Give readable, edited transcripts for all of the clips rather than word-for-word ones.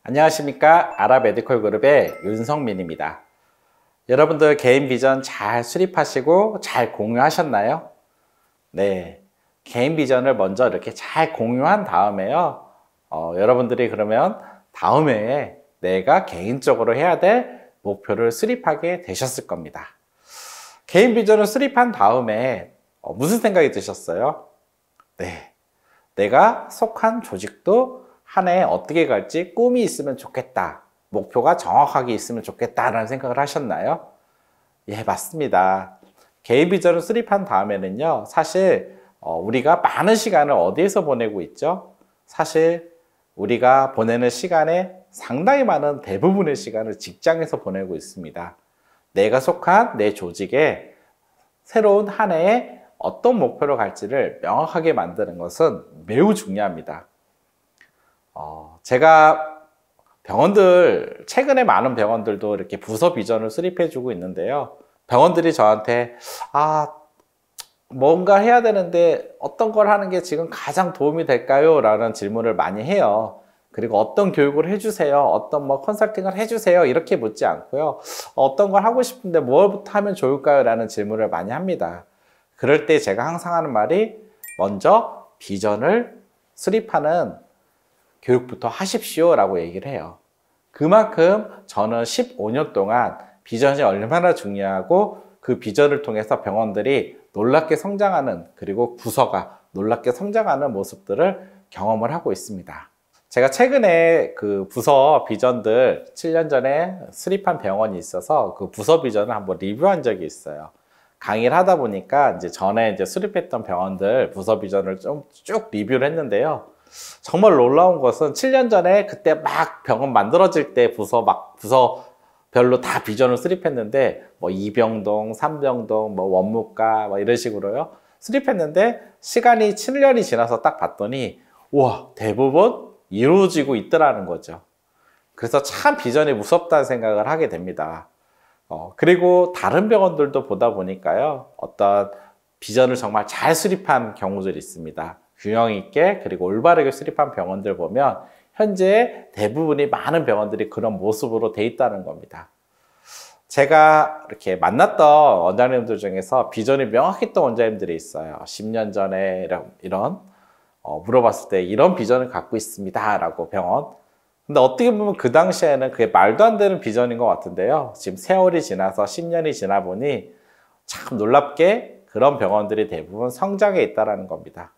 안녕하십니까. 아라메디컬 그룹의 윤성민입니다. 여러분들 개인 비전 잘 수립하시고 잘 공유하셨나요? 네, 개인 비전을 먼저 이렇게 잘 공유한 다음에요. 여러분들이 그러면 다음 해에 내가 개인적으로 해야 될 목표를 수립하게 되셨을 겁니다. 개인 비전을 수립한 다음에 무슨 생각이 드셨어요? 네, 내가 속한 조직도 한 해 어떻게 갈지 꿈이 있으면 좋겠다. 목표가 정확하게 있으면 좋겠다라는 생각을 하셨나요? 예, 맞습니다. 개인 비전을 수립한 다음에는요, 사실 우리가 많은 시간을 어디에서 보내고 있죠? 사실 우리가 보내는 시간의 상당히 많은 대부분의 시간을 직장에서 보내고 있습니다. 내가 속한 내 조직에 새로운 한 해에 어떤 목표로 갈지를 명확하게 만드는 것은 매우 중요합니다. 제가 최근에 많은 병원들도 이렇게 부서 비전을 수립해 주고 있는데요. 병원들이 저한테, 뭔가 해야 되는데 어떤 걸 하는 게 지금 가장 도움이 될까요? 라는 질문을 많이 해요. 그리고 어떤 교육을 해주세요. 어떤 컨설팅을 해주세요. 이렇게 묻지 않고요. 어떤 걸 하고 싶은데 뭘부터 하면 좋을까요? 라는 질문을 많이 합니다. 그럴 때 제가 항상 하는 말이 먼저 비전을 수립하는 교육부터 하십시오 라고 얘기를 해요. 그만큼 저는 15년 동안 비전이 얼마나 중요하고 그 비전을 통해서 병원들이 놀랍게 성장하는, 그리고 부서가 놀랍게 성장하는 모습들을 경험을 하고 있습니다. 제가 최근에 그 부서 비전들 7년 전에 수립한 병원이 있어서 그 부서 비전을 한번 리뷰한 적이 있어요. 강의를 하다 보니까 전에 수립했던 병원들 부서 비전을 좀 쭉 리뷰를 했는데요. 정말 놀라운 것은 7년 전에 그때 막 병원 만들어질 때 부서별로 다 비전을 수립했는데 이병동, 삼병동, 원무과 이런 식으로요. 수립했는데 시간이 7년이 지나서 딱 봤더니 우와, 대부분 이루어지고 있더라는 거죠. 그래서 참 비전이 무섭다는 생각을 하게 됩니다. 그리고 다른 병원들도 보다 보니까요. 어떤 비전을 정말 잘 수립한 경우들이 있습니다. 균형 있게 그리고 올바르게 수립한 병원들 보면 현재 대부분이 많은 병원들이 그런 모습으로 돼 있다는 겁니다. 제가 이렇게 만났던 원장님들 중에서 비전이 명확했던 원장님들이 있어요. 10년 전에 물어봤을 때 이런 비전을 갖고 있습니다 라고 병원. 근데 어떻게 보면 그 당시에는 그게 말도 안 되는 비전인 것 같은데요. 지금 세월이 지나서 10년이 지나 보니 참 놀랍게 그런 병원들이 대부분 성장해 있다는 겁니다.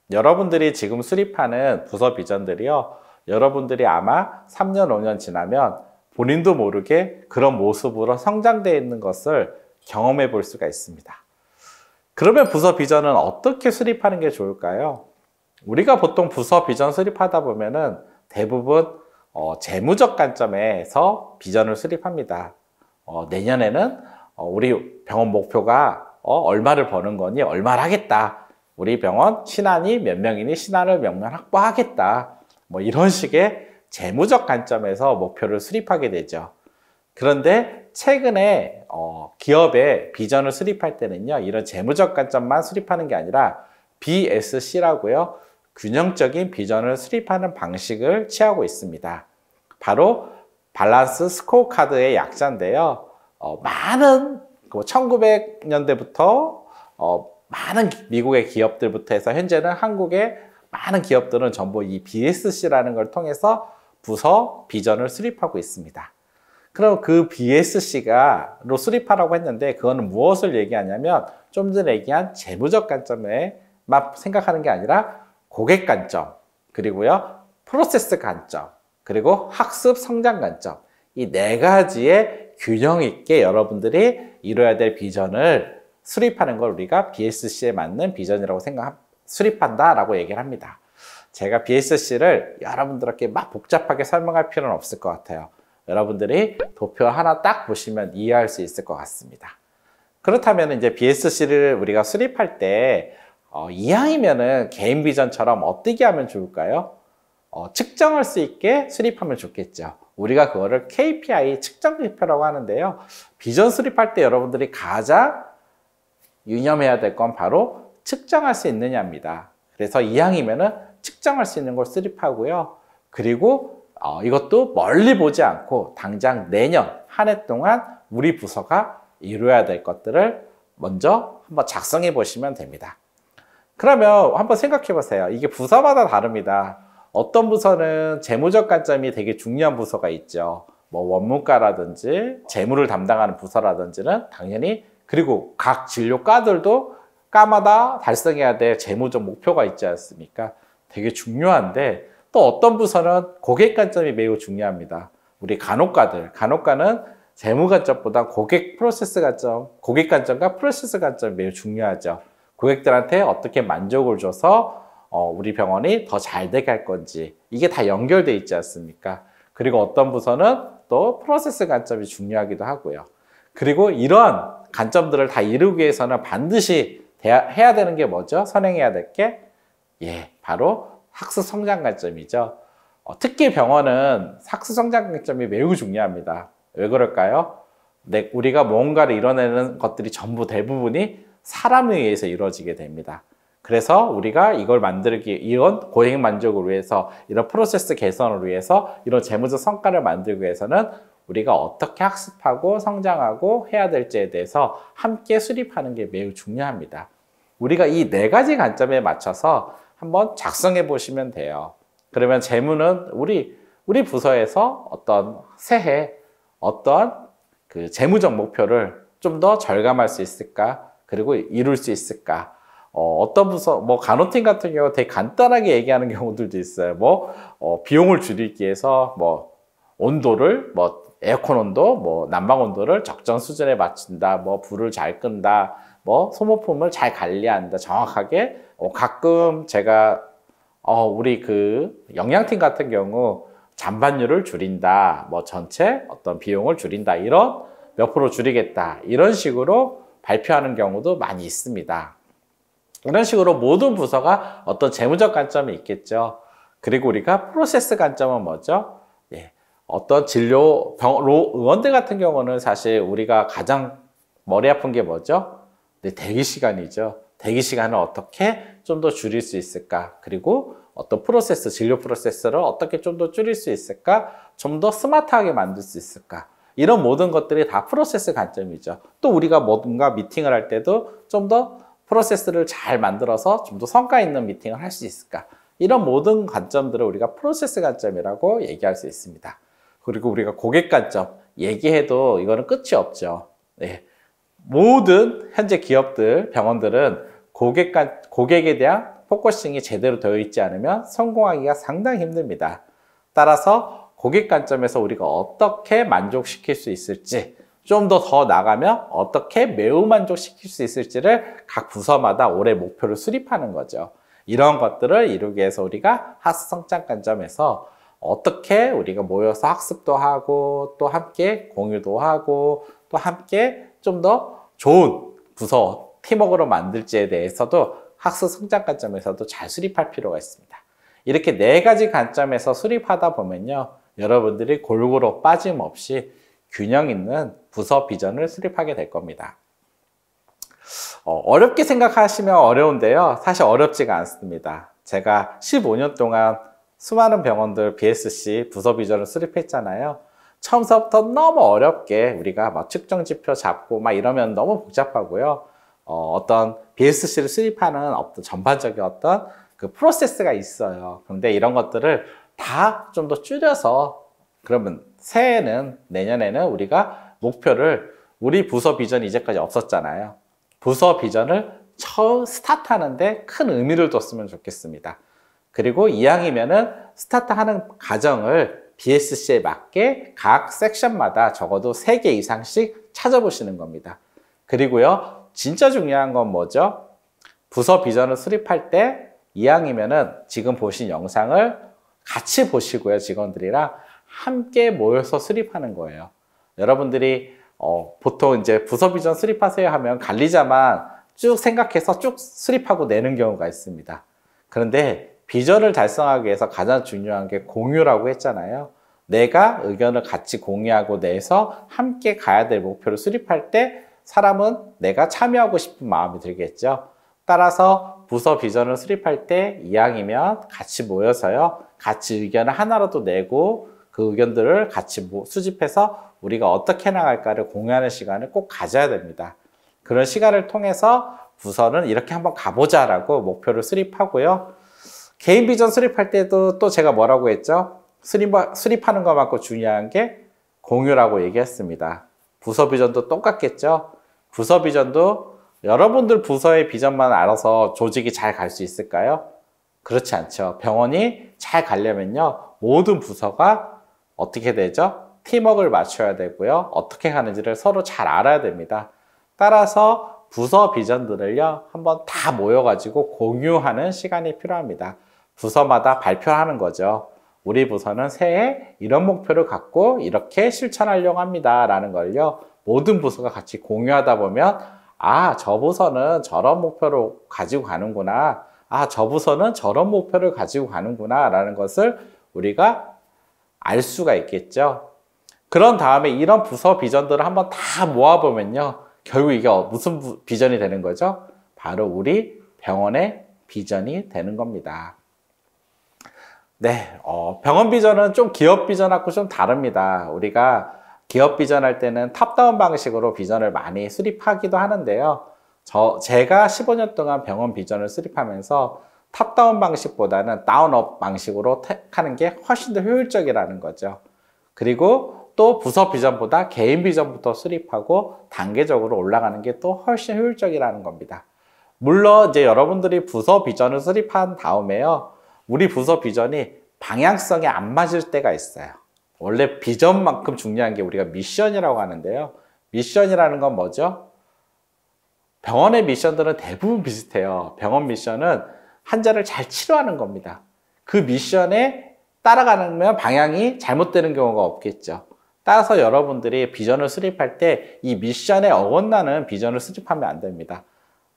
여러분들이 지금 수립하는 부서 비전들이요, 여러분들이 아마 3년, 5년 지나면 본인도 모르게 그런 모습으로 성장되어 있는 것을 경험해 볼 수가 있습니다. 그러면 부서 비전은 어떻게 수립하는 게 좋을까요? 우리가 보통 부서 비전 수립하다 보면은 대부분 재무적 관점에서 비전을 수립합니다. 내년에는 우리 병원 목표가 얼마를 버는 거니, 얼마를 하겠다. 우리 병원 신안이 몇 명이니 신안을 몇 명 확보하겠다. 이런 식의 재무적 관점에서 목표를 수립하게 되죠. 그런데 최근에 기업의 비전을 수립할 때는요, 이런 재무적 관점만 수립하는 게 아니라 BSC라고요, 균형적인 비전을 수립하는 방식을 취하고 있습니다. 바로 밸런스 스코어카드의 약자인데요. 많은 1900년대부터 많은 미국의 기업들부터 해서 현재는 한국의 많은 기업들은 전부 이 BSC라는 걸 통해서 부서 비전을 수립하고 있습니다. 그럼 그 BSC로 수립하라고 했는데 그거는 무엇을 얘기하냐면 좀 전에 얘기한 재무적 관점에만 생각하는 게 아니라 고객 관점, 그리고요 프로세스 관점, 그리고 학습 성장 관점, 이 네 가지의 균형 있게 여러분들이 이뤄야 될 비전을 수립하는 걸 우리가 BSC에 맞는 비전이라고 수립한다라고 얘기를 합니다. 제가 BSC를 여러분들께 막 복잡하게 설명할 필요는 없을 것 같아요. 여러분들이 도표 하나 딱 보시면 이해할 수 있을 것 같습니다. 그렇다면 이제 BSC를 우리가 수립할 때 이왕이면은 개인 비전처럼 어떻게 하면 좋을까요? 측정할 수 있게 수립하면 좋겠죠. 우리가 그거를 KPI 측정 지표라고 하는데요. 비전 수립할 때 여러분들이 가장 유념해야 될 건 바로 측정할 수 있느냐입니다. 그래서 이왕이면은 측정할 수 있는 걸 수립하고요. 그리고 이것도 멀리 보지 않고 당장 내년 한 해 동안 우리 부서가 이루어야 될 것들을 먼저 한번 작성해 보시면 됩니다. 그러면 한번 생각해 보세요. 이게 부서마다 다릅니다. 어떤 부서는 재무적 관점이 되게 중요한 부서가 있죠. 뭐 원문과라든지 재무를 담당하는 부서라든지는 당연히, 그리고 각 진료과들도 과마다 달성해야 될 재무적 목표가 있지 않습니까? 되게 중요한데, 또 어떤 부서는 고객 관점이 매우 중요합니다. 우리 간호과는 재무 관점보다 고객 관점과 프로세스 관점이 매우 중요하죠. 고객들한테 어떻게 만족을 줘서 우리 병원이 더 잘 되게 할 건지, 이게 다 연결돼 있지 않습니까? 그리고 어떤 부서는 또 프로세스 관점이 중요하기도 하고요. 그리고 이런 관점들을 다 이루기 위해서는 반드시 해야 되는 게 뭐죠? 선행해야 될 게, 바로 학습 성장 관점이죠. 특히 병원은 학습 성장 관점이 매우 중요합니다. 왜 그럴까요? 우리가 뭔가를 이뤄내는 것들이 전부 대부분이 사람에 의해서 이루어지게 됩니다. 그래서 우리가 이걸 이런 고객 만족을 위해서, 이런 프로세스 개선을 위해서, 이런 재무적 성과를 만들기 위해서는 우리가 어떻게 학습하고 성장하고 해야 될지에 대해서 함께 수립하는 게 매우 중요합니다. 우리가 이 4가지 관점에 맞춰서 한번 작성해 보시면 돼요. 그러면 재무는 우리 부서에서 어떤 새해 어떤 그 재무적 목표를 좀 더 절감할 수 있을까? 그리고 이룰 수 있을까? 어떤 부서, 간호팀 같은 경우 되게 간단하게 얘기하는 경우들도 있어요. 비용을 줄이기 위해서, 온도를, 에어컨 온도, 난방 온도를 적정 수준에 맞춘다, 불을 잘 끈다, 소모품을 잘 관리한다, 정확하게. 가끔 제가, 우리 영양팀 같은 경우 잔반율을 줄인다, 전체 어떤 비용을 줄인다, 이런 몇 프로 줄이겠다, 이런 식으로 발표하는 경우도 많이 있습니다. 이런 식으로 모든 부서가 어떤 재무적 관점이 있겠죠. 그리고 우리가 프로세스 관점은 뭐죠? 어떤 의원들 같은 경우는 사실 우리가 가장 머리 아픈 게 뭐죠? 대기 시간이죠. 대기 시간을 어떻게 좀 더 줄일 수 있을까? 그리고 어떤 진료 프로세스를 어떻게 좀 더 줄일 수 있을까? 좀 더 스마트하게 만들 수 있을까? 이런 모든 것들이 다 프로세스 관점이죠. 또 우리가 뭔가 미팅을 할 때도 좀 더 프로세스를 잘 만들어서 좀 더 성과 있는 미팅을 할 수 있을까? 이런 모든 관점들을 우리가 프로세스 관점이라고 얘기할 수 있습니다. 그리고 우리가 고객 관점 얘기해도 이거는 끝이 없죠. 모든 현재 기업들, 병원들은 고객에 대한 포커싱이 제대로 되어 있지 않으면 성공하기가 상당히 힘듭니다. 따라서 고객 관점에서 우리가 어떻게 만족시킬 수 있을지, 좀 더 나가면 어떻게 매우 만족시킬 수 있을지를 각 부서마다 올해 목표를 수립하는 거죠. 이런 것들을 이루기 위해서 우리가 학습 성장 관점에서 어떻게 우리가 모여서 학습도 하고, 또 함께 공유도 하고, 또 함께 좀 더 좋은 부서, 팀워크로 만들지에 대해서도 학습 성장 관점에서도 잘 수립할 필요가 있습니다. 이렇게 4가지 관점에서 수립하다 보면요, 여러분들이 골고루 빠짐없이 균형 있는 부서 비전을 수립하게 될 겁니다. 어렵게 생각하시면 어려운데요, 사실 어렵지가 않습니다. 제가 15년 동안 수많은 병원들 BSC 부서 비전을 수립했잖아요. 처음서부터 너무 어렵게 우리가 측정 지표 잡고 이러면 너무 복잡하고요. 어떤 BSC를 수립하는 어떤 전반적인 어떤 그 프로세스가 있어요. 그런데 이런 것들을 다 좀 더 줄여서, 그러면 내년에는 우리가 목표를, 우리 부서 비전이 이제까지 없었잖아요. 부서 비전을 처음 스타트하는데 큰 의미를 뒀으면 좋겠습니다. 그리고 이왕이면은 스타트하는 과정을 BSC에 맞게 각 섹션마다 적어도 3개 이상씩 찾아보시는 겁니다. 그리고요, 진짜 중요한 건 뭐죠? 부서 비전을 수립할 때 이왕이면은 지금 보신 영상을 같이 보시고요, 직원들이랑 함께 모여서 수립하는 거예요. 여러분들이 보통 이제 부서 비전 수립하세요 하면 관리자만 쭉 생각해서 쭉 수립하고 내는 경우가 있습니다. 그런데 비전을 달성하기 위해서 가장 중요한 게 공유라고 했잖아요. 내가 의견을 같이 공유하고 내서 함께 가야 될 목표를 수립할 때 사람은 내가 참여하고 싶은 마음이 들겠죠. 따라서 부서 비전을 수립할 때 이왕이면 같이 모여서요. 같이 의견을 하나라도 내고 그 의견들을 같이 수집해서 우리가 어떻게 나갈까를 공유하는 시간을 꼭 가져야 됩니다. 그런 시간을 통해서 부서는 이렇게 한번 가보자라고 목표를 수립하고요. 개인 비전 수립할 때도 또 제가 뭐라고 했죠? 수립하는 것만큼 중요한 게 공유라고 얘기했습니다. 부서 비전도 똑같겠죠? 부서 비전도 여러분들 부서의 비전만 알아서 조직이 잘 갈 수 있을까요? 그렇지 않죠. 병원이 잘 가려면요. 모든 부서가 어떻게 되죠? 팀워크를 맞춰야 되고요. 어떻게 하는지를 서로 잘 알아야 됩니다. 따라서 부서 비전들을요. 한번 다 모여가지고 공유하는 시간이 필요합니다. 부서마다 발표하는 거죠. 우리 부서는 새해 이런 목표를 갖고 이렇게 실천하려고 합니다. 라는 걸요. 모든 부서가 같이 공유하다 보면 저 부서는 저런 목표를 가지고 가는구나. 저 부서는 저런 목표를 가지고 가는구나. 라는 것을 우리가 알 수가 있겠죠. 그런 다음에 이런 부서 비전들을 한번 다 모아보면요. 결국 이게 무슨 비전이 되는 거죠? 바로 우리 병원의 비전이 되는 겁니다. 네, 병원 비전은 좀 기업 비전하고 좀 다릅니다. 우리가 기업 비전 할 때는 탑다운 방식으로 비전을 많이 수립하기도 하는데요. 제가 15년 동안 병원 비전을 수립하면서 탑다운 방식보다는 다운업 방식으로 택하는 게 훨씬 더 효율적이라는 거죠. 그리고 또 부서 비전보다 개인 비전부터 수립하고 단계적으로 올라가는 게 또 훨씬 효율적이라는 겁니다. 물론 이제 여러분들이 부서 비전을 수립한 다음에요. 우리 부서 비전이 방향성에 안 맞을 때가 있어요. 원래 비전만큼 중요한 게 우리가 미션이라고 하는데요. 미션이라는 건 뭐죠? 병원의 미션들은 대부분 비슷해요. 병원 미션은 환자를 잘 치료하는 겁니다. 그 미션에 따라가면 방향이 잘못되는 경우가 없겠죠. 따라서 여러분들이 비전을 수립할 때 이 미션에 어긋나는 비전을 수립하면 안 됩니다.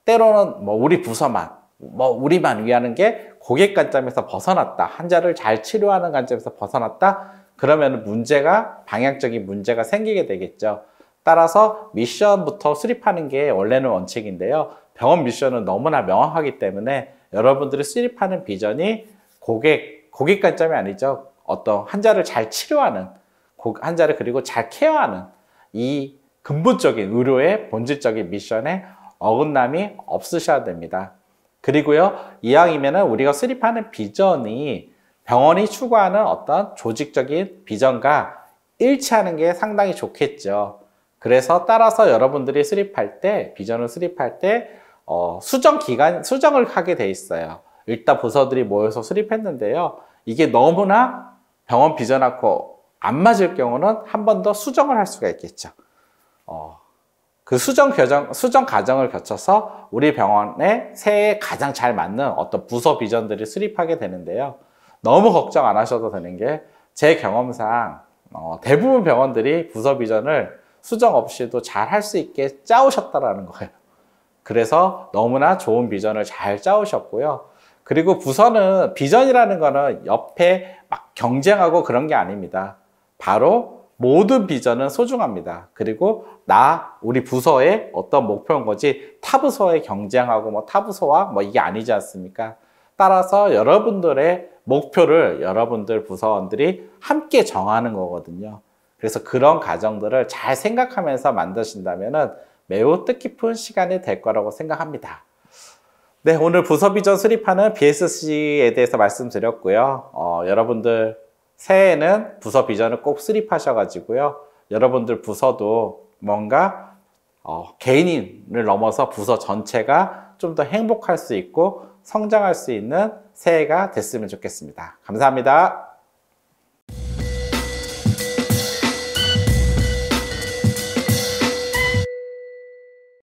때로는 우리 부서만, 우리만 위하는 게 고객 관점에서 벗어났다. 환자를 잘 치료하는 관점에서 벗어났다. 그러면 방향적인 문제가 생기게 되겠죠. 따라서 미션부터 수립하는 게 원래는 원칙인데요. 병원 미션은 너무나 명확하기 때문에 여러분들이 수립하는 비전이 고객 관점이 아니죠. 어떤 환자를 잘 치료하는, 환자를 그리고 잘 케어하는 이 근본적인 의료의 본질적인 미션에 어긋남이 없으셔야 됩니다. 그리고요, 이왕이면은 우리가 수립하는 비전이 병원이 추구하는 어떤 조직적인 비전과 일치하는 게 상당히 좋겠죠. 그래서 따라서 여러분들이 비전을 수립할 때, 수정을 하게 돼 있어요. 일단 부서들이 모여서 수립했는데요. 이게 너무나 병원 비전하고 안 맞을 경우는 한 번 더 수정을 할 수가 있겠죠. 그 수정 과정을 거쳐서 우리 병원에 새해에 가장 잘 맞는 어떤 부서 비전들을 수립하게 되는데요. 너무 걱정 안 하셔도 되는 게 제 경험상 대부분 병원들이 부서 비전을 수정 없이도 잘 할 수 있게 짜오셨다라는 거예요. 그래서 너무나 좋은 비전을 잘 짜오셨고요. 그리고 비전이라는 거는 옆에 막 경쟁하고 그런 게 아닙니다. 바로 모든 비전은 소중합니다. 그리고 우리 부서의 어떤 목표인 거지 타부서에 경쟁하고 타부서와 이게 아니지 않습니까? 따라서 여러분들의 목표를 여러분들 부서원들이 함께 정하는 거거든요. 그래서 그런 과정들을 잘 생각하면서 만드신다면 매우 뜻깊은 시간이 될 거라고 생각합니다. 네, 오늘 부서 비전 수립하는 BSC에 대해서 말씀드렸고요. 여러분들 새해에는 부서 비전을 꼭 수립하셔가지고요. 여러분들 부서도 뭔가 개인을 넘어서 부서 전체가 좀 더 행복할 수 있고 성장할 수 있는 새해가 됐으면 좋겠습니다. 감사합니다.